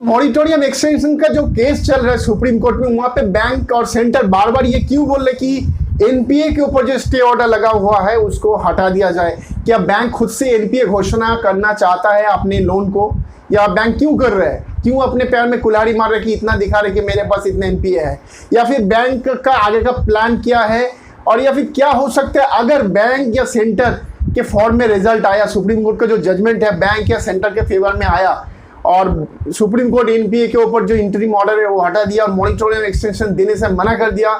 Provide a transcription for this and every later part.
Moratorium extension का जो case चल रहा है सुप्रीम कोर्ट में, वहां पे बैंक और सेंटर बार बार ये क्यों बोल रहे कि एनपीए के ऊपर जो स्टे ऑर्डर लगा हुआ है उसको हटा दिया जाए। क्या बैंक खुद से एनपीए घोषणा करना चाहता है अपने लोन को, या बैंक क्यों कर रहा है, क्यों अपने पैर में कुल्हाड़ी मार रहे कि इतना दिखा रहे कि मेरे पास इतना एनपीए है, या फिर बैंक का आगे का प्लान क्या है, और या फिर क्या हो सकता है अगर बैंक या सेंटर के फॉर्म में रिजल्ट आया, सुप्रीम कोर्ट का जो जजमेंट है बैंक या सेंटर के फेवर में आया और सुप्रीम कोर्ट एनपीए के ऊपर जो इंटरिम ऑर्डर है वो हटा दिया और मॉरिटोरियम एक्सटेंशन देने से मना कर दिया,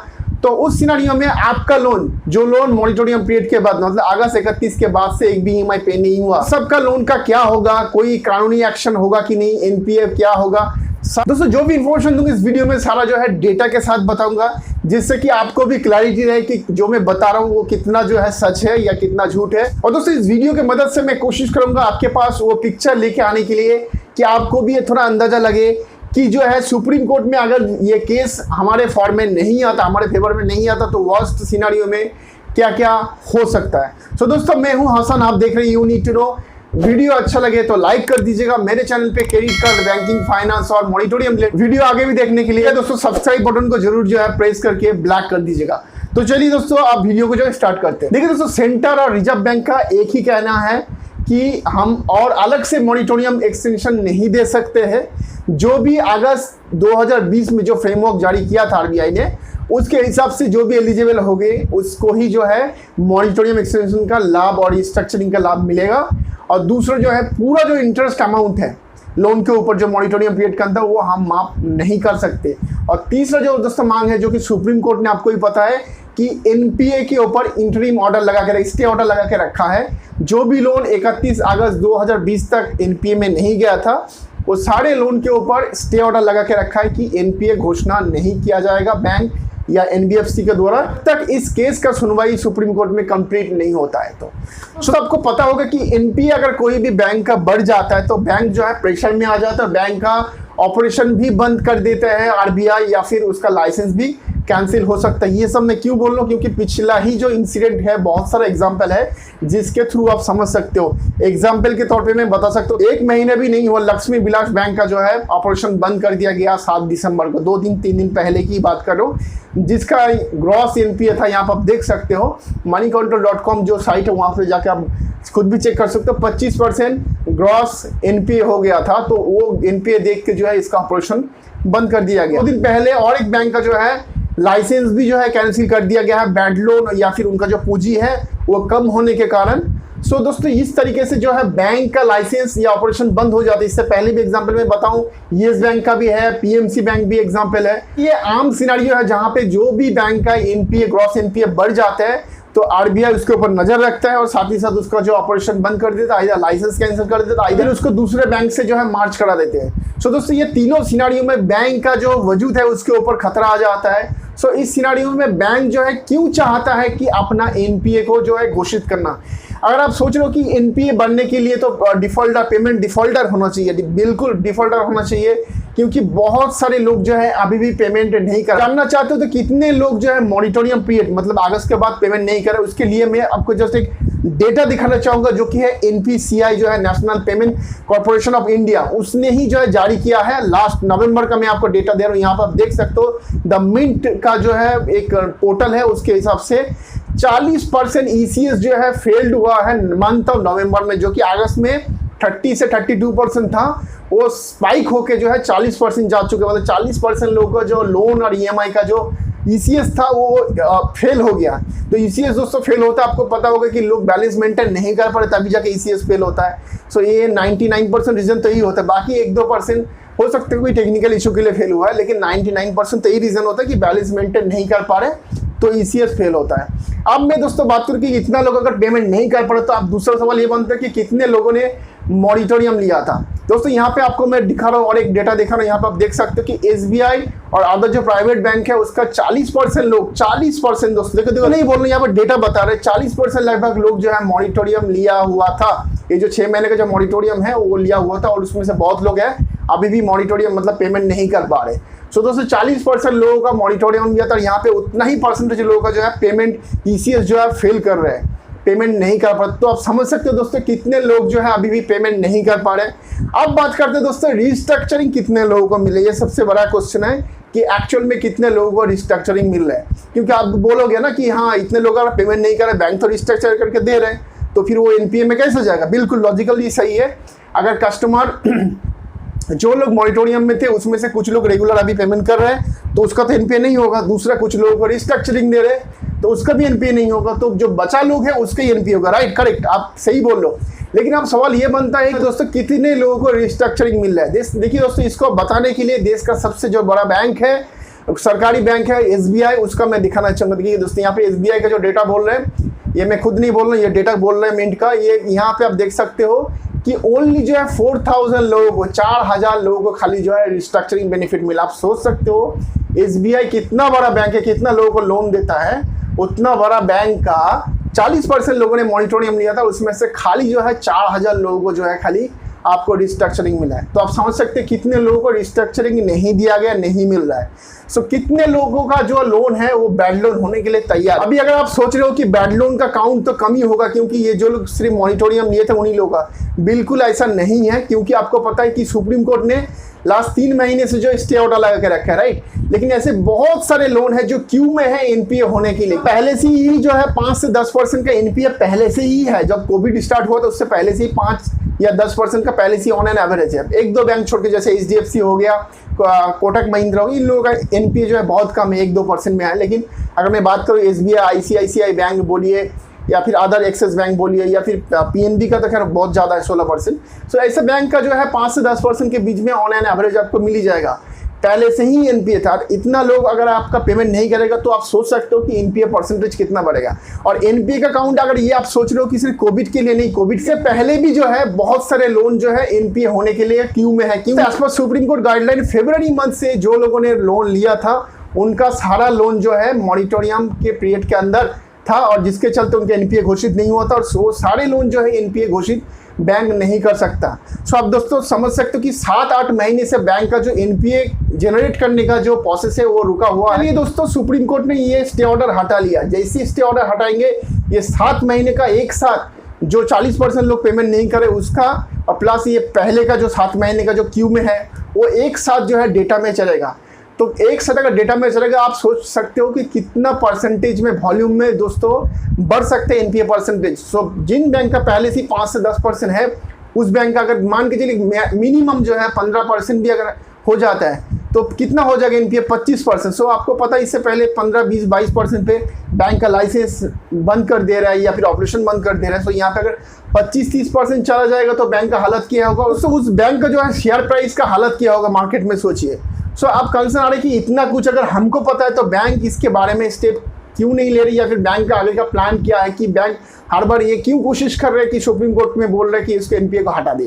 तो उस सिनेरियो में आपका लोन, जो लोन मॉरिटोरियम पीरियड के बाद मतलब अगस्त 31 के बाद से एक भी ईएमआई पे नहीं हुआ, सबका लोन का क्या होगा, कोई कानूनी एक्शन होगा कि नहीं, एनपीए क्या होगा। दोस्तों जो भी इंफॉर्मेशन दूंगा इस वीडियो में सारा जो है डेटा के साथ बताऊंगा, जिससे कि आपको भी क्लैरिटी रहे कि जो मैं बता रहा हूँ वो कितना जो है सच है या कितना झूठ है। और दोस्तों इस वीडियो की मदद से मैं कोशिश करूंगा आपके पास वो पिक्चर लेके आने के लिए कि आपको भी ये थोड़ा अंदाजा लगे कि जो है सुप्रीम कोर्ट में अगर ये केस हमारे फॉर्म में नहीं आता, हमारे फेवर में नहीं आता, तो वर्स्ट सिनेरियो में क्या क्या हो सकता है। तो दोस्तों मैं हूं हसन, आप देख रहे हैं you need to know. Video अच्छा लगे तो लाइक कर दीजिएगा। मेरे चैनल पे क्रेडिट कार्ड, बैंकिंग, फाइनेंस और मॉनिटोरियम वीडियो आगे भी देखने के लिए दोस्तों सब्सक्राइब बटन को जरूर जो है प्रेस करके ब्लैक कर दीजिएगा। तो चलिए दोस्तों आप वीडियो को जो है स्टार्ट करते हैं। देखिए दोस्तों, सेंटर और रिजर्व बैंक का एक ही कहना है कि हम और अलग से मॉनिटोरियम एक्सटेंशन नहीं दे सकते हैं। जो भी अगस्त 2020 में जो फ्रेमवर्क जारी किया था आरबीआई ने, उसके हिसाब से जो भी एलिजिबल हो गए उसको ही जो है मॉनिटोरियम एक्सटेंशन का लाभ और रिस्ट्रक्चरिंग का लाभ मिलेगा। और दूसरा जो है पूरा जो इंटरेस्ट अमाउंट है लोन के ऊपर जो मॉनिटोरियम पीरियड का अंदर, वो हम माफ नहीं कर सकते। और तीसरा जो दोस्तों मांग है, जो कि सुप्रीम कोर्ट ने, आपको ही पता है कि एनपीए के ऊपर इंटरिम ऑर्डर लगा के, स्टे ऑर्डर लगा के रखा है। जो भी लोन 31 अगस्त 2020 तक एनपीए में नहीं गया था, वो सारे लोन के ऊपर स्टे ऑर्डर लगा के रखा है कि एनपीए घोषणा नहीं किया जाएगा बैंक या एनबीएफसी के द्वारा तक इस केस का सुनवाई सुप्रीम कोर्ट में कंप्लीट नहीं होता है। तो आपको पता होगा कि एनपीए अगर कोई भी बैंक का बढ़ जाता है तो बैंक जो है प्रेशर में आ जाता है, बैंक का ऑपरेशन भी बंद कर देता है आरबीआई, या फिर उसका लाइसेंस भी कैंसिल हो सकता है। ये सब मैं क्यों बोल रहा हूँ, क्योंकि पिछला ही जो इंसिडेंट है, बहुत सारा एग्जांपल है जिसके थ्रू आप समझ सकते हो। एग्जांपल के तौर पे मैं बता सकता हूँ, 1 महीने भी नहीं हुआ लक्ष्मी विलास बैंक का जो है ऑपरेशन बंद कर दिया गया 7 दिसंबर को, 2-3 दिन पहले की बात कर रहा हूँ, जिसका ग्रॉस एनपीए था, यहाँ पर आप देख सकते हो moneycontrol.com जो साइट है वहाँ पर जाकर आप खुद भी चेक कर सकते हो, 25% ग्रॉस एनपीए हो गया था। तो वो एनपीए देख के जो है इसका ऑपरेशन बंद कर दिया गया। 2 दिन पहले और एक बैंक का जो है लाइसेंस भी जो है कैंसिल कर दिया गया है, बैड लोन या फिर उनका जो पूंजी है वो कम होने के कारण। सो दोस्तों इस तरीके से जो है बैंक का लाइसेंस या ऑपरेशन बंद हो जाता है। इससे पहले भी एग्जांपल में बताऊं, येस बैंक का भी है, पीएमसी बैंक भी एग्जांपल है। ये आम सिनेरियो है जहां पे जो भी बैंक का एनपीए, ग्रॉस एनपीए बढ़ जाता है तो आरबीआई उसके ऊपर नजर रखता है और साथ ही साथ उसका जो ऑपरेशन बंद कर देता है, इधर लाइसेंस कैंसिल कर देता है, इधर उसको दूसरे बैंक से जो है मार्च करा देते हैं। सो दोस्तों ये तीनों सिनेरियो में बैंक का जो वजूद है उसके ऊपर खतरा आ जाता है। सो इस सिनेरियो में बैंक जो है क्यों चाहता है कि अपना एनपीए को जो है घोषित करना। अगर आप सोच रहे हो कि एनपीए बनने के लिए तो डिफॉल्टर, पेमेंट डिफॉल्टर होना चाहिए, बिल्कुल डिफॉल्टर होना चाहिए, क्योंकि बहुत सारे लोग जो है अभी भी पेमेंट नहीं कर। जानना चाहते हो तो कितने लोग जो है मॉनिटोरियम पीरियड मतलब अगस्त के बाद पेमेंट नहीं कर रहे, उसके लिए मैं आपको जस्ट एक डेटा दिखाना चाहूंगा, जो कि है एनपीसीआई जो है national payment corporation of India, उसने ही जो है जारी किया है लास्ट नवंबर का। मैं आपको डेटा दे रहा हूँ, यहाँ पर आप देख सकते हो द मिंट का जो है एक पोर्टल है, उसके हिसाब से 40% ईसीएस जो है फेल्ड हुआ है मंथ ऑफ नवंबर में, जो कि अगस्त में 30 से 32% था, वो स्पाइक होके जो है 40% जा चुके। मतलब 40% लोगों का जो लोन और ईएमआई का जो ईसीएस था वो फेल हो गया। तो ईसीएस दोस्तों फेल होता है, आपको पता होगा कि लोग बैलेंस मेंटेन नहीं कर पा रहे तभी जाके ईसीएस फेल होता है। सो ये 99% रीजन तो यही होता है, बाकी 1-2% हो सकता है कोई टेक्निकल इशू के लिए फेल हुआ है, लेकिन 99% तो यही रीजन होता है कि बैलेंस मेंटेन नहीं कर पा रहे तो ईसीएस फेल होता है। अब मैं दोस्तों बात करूं कि इतना लोग अगर पेमेंट नहीं कर पा रहे तो आप दूसरा सवाल ये बनता है कि कितने लोगों ने मॉनिटोरियम लिया था। दोस्तों यहाँ पे आपको मैं दिखा रहा हूँ और एक डेटा दिखा रहा हूँ, यहाँ पे आप देख सकते हो कि एसबीआई और अदर जो प्राइवेट बैंक है उसका 40% लोग, 40% दोस्तों देखो नहीं बोल रहे, यहाँ पर डेटा बता रहे 40% लगभग लोग जो है मॉनिटोरियम लिया हुआ था। ये जो 6 महीने का जो मॉनिटोरियम है वो लिया हुआ था, और उसमें से बहुत लोग हैं अभी भी मॉनिटोरियम मतलब पेमेंट नहीं कर पा रहे। सो दोस्तों 40% लोगों का मॉनिटोरियम लिया था, यहाँ पे उतना ही परसेंटेज लोगों का जो है पेमेंट ईसीएस जो है फेल कर रहे हैं। पेमेंट नहीं कर पा रहे। तो आप समझ सकते हो दोस्तों कितने लोग जो है अभी भी पेमेंट नहीं कर पा रहे। अब बात करते हैं दोस्तों रिस्ट्रक्चरिंग कितने लोगों को मिले, ये सबसे बड़ा क्वेश्चन है कि एक्चुअल में कितने लोगों को रिस्ट्रक्चरिंग मिल रहा है। क्योंकि आप बोलोगे ना कि हाँ इतने लोग अगर पेमेंट नहीं कर रहे, बैंक तो रिस्ट्रक्चर करके दे रहे हैं, तो फिर वो एनपीए में कैसे जाएगा। बिल्कुल लॉजिकली सही है। अगर कस्टमर जो लोग मॉनिटोरियम में थे उसमें से कुछ लोग रेगुलर अभी पेमेंट कर रहे हैं तो उसका तो एनपीए नहीं होगा। दूसरा कुछ लोगों को रिस्ट्रक्चरिंग दे रहे हैं तो उसका भी एनपीए नहीं होगा। तो जो बचा लोग है उसका ही एनपीए होगा। राइट, करेक्ट, आप सही बोल लो। लेकिन अब सवाल ये बनता है कि दोस्तों कितने लोगों को रिस्ट्रक्चरिंग मिल रहा है। देखिए दोस्तों, इसको बताने के लिए देश का सबसे जो बड़ा बैंक है, सरकारी बैंक है एसबीआई, उसका मैं दिखाना चाहूंगा। देखिए दोस्तों, यहाँ पे एसबीआई का जो डेटा बोल रहे हैं, ये मैं खुद नहीं बोल रहा, ये डेटा बोल रहे हैं मिंट का। ये यहाँ पे आप देख सकते हो कि ओनली जो है 4000 लोगों को, 4000 लोगों को खाली जो है रिस्ट्रक्चरिंग बेनिफिट मिला। आप सोच सकते हो एसबीआई कितना बड़ा बैंक है, कितना लोगों को लोन देता है। उतना बड़ा बैंक का 40% लोगों ने मॉनिटोरियम लिया था, उसमें से खाली जो है 4000 लोगों को जो है खाली आपको रिस्ट्रक्चरिंग मिला है। तो आप समझ सकते हैं कितने लोगों को रिस्ट्रक्चरिंग नहीं दिया गया, नहीं मिल रहा है। सो कितने लोगों का जो लोन है वो बैड लोन होने के लिए तैयार। अभी अगर आप सोच रहे हो कि बैड लोन का काउंट तो कम ही होगा क्योंकि ये जो लोग सिर्फ मॉनिटोरियम लिए थे उन्हीं लोगों का, बिल्कुल ऐसा नहीं है। क्योंकि आपको पता है कि सुप्रीम कोर्ट ने लास्ट 3 महीने से जो स्टे ऑर्डर लगा के रखा है, राइट। लेकिन ऐसे बहुत सारे लोन है जो क्यू में है एनपीए होने के लिए। पहले से ही जो है 5 से 10% का एनपीए पहले से ही है। जब कोविड स्टार्ट हुआ तो उससे पहले से ही 5 या 10% का पहले से ऑन एन एवरेज है। 1-2 बैंक छोड़ के, जैसे एचडीएफसी हो गया, कोटक महिंद्रा हो गया, इन लोगों का एनपीए जो है बहुत कम है, 1-2% में है। लेकिन अगर मैं बात करूँ एसबीआई, आईसीआईसीआई बैंक बोलिए या फिर अदर एक्सिस बैंक बोलिए या फिर पीएनबी का, तो खैर बहुत ज़्यादा है 16%। सो ऐसे बैंक का जो है 5 से 10% के बीच में ऑन एन एवरेज आपको मिल ही जाएगा। पहले से ही एनपीए था। इतना लोग अगर आपका पेमेंट नहीं करेगा तो आप सोच सकते हो कि एनपीए परसेंटेज कितना बढ़ेगा। और एनपीए का काउंट अगर ये आप सोच रहे हो कि सिर्फ कोविड के लिए नहीं, कोविड से पहले भी जो है बहुत सारे लोन जो है एनपीए होने के लिए क्यू में है। क्यों? एज पर सुप्रीम कोर्ट गाइडलाइन फरवरी मंथ से जो लोगों ने लोन लिया था उनका सारा लोन जो है मॉनिटोरियम के पीरियड के अंदर था और जिसके चलते उनके एनपीए घोषित नहीं हुआ था। और वो सारे लोन जो है एनपीए घोषित बैंक नहीं कर सकता। सो आप दोस्तों समझ सकते हो कि 7-8 महीने से बैंक का जो एनपीए जनरेट करने का जो प्रोसेस है वो रुका हुआ है। दोस्तों सुप्रीम कोर्ट ने ये स्टे ऑर्डर हटा लिया। जैसे स्टे ऑर्डर हटाएंगे, ये 7 महीने का एक साथ जो 40% लोग पेमेंट नहीं करे उसका और प्लस ये पहले का जो 7 महीने का जो क्यू में है वो एक साथ जो है डेटा में चलेगा। तो एक साथ अगर डेटा में चलेगा, आप सोच सकते हो कि कितना परसेंटेज में वॉल्यूम में दोस्तों बढ़ सकते हैं एनपीए परसेंटेज। सो जिन बैंक का पहले से 5 से 10% है, उस बैंक का अगर मान के चलिए मिनिमम जो है 15% भी अगर हो जाता है तो कितना हो जाएगा एनपीए? 25%। सो आपको पता है इससे पहले 15, 20, 22% पे बैंक का लाइसेंस बंद कर दे रहा है या फिर ऑपरेशन बंद कर दे रहा है। सो यहाँ पे अगर 25-30% चला जाएगा तो बैंक का हालत क्या होगा? उस बैंक का जो है शेयर प्राइस का हालत क्या होगा मार्केट में, सोचिए। सो आप कंसर्न आ रहे कि इतना कुछ अगर हमको पता है तो बैंक इसके बारे में स्टेप क्यों नहीं ले रही, या फिर बैंक का आगे का प्लान क्या है कि बैंक हर बार ये क्यों कोशिश कर रहे हैं कि सुप्रीम कोर्ट में बोल रहे हैं कि इसके एनपीए को हटा दे।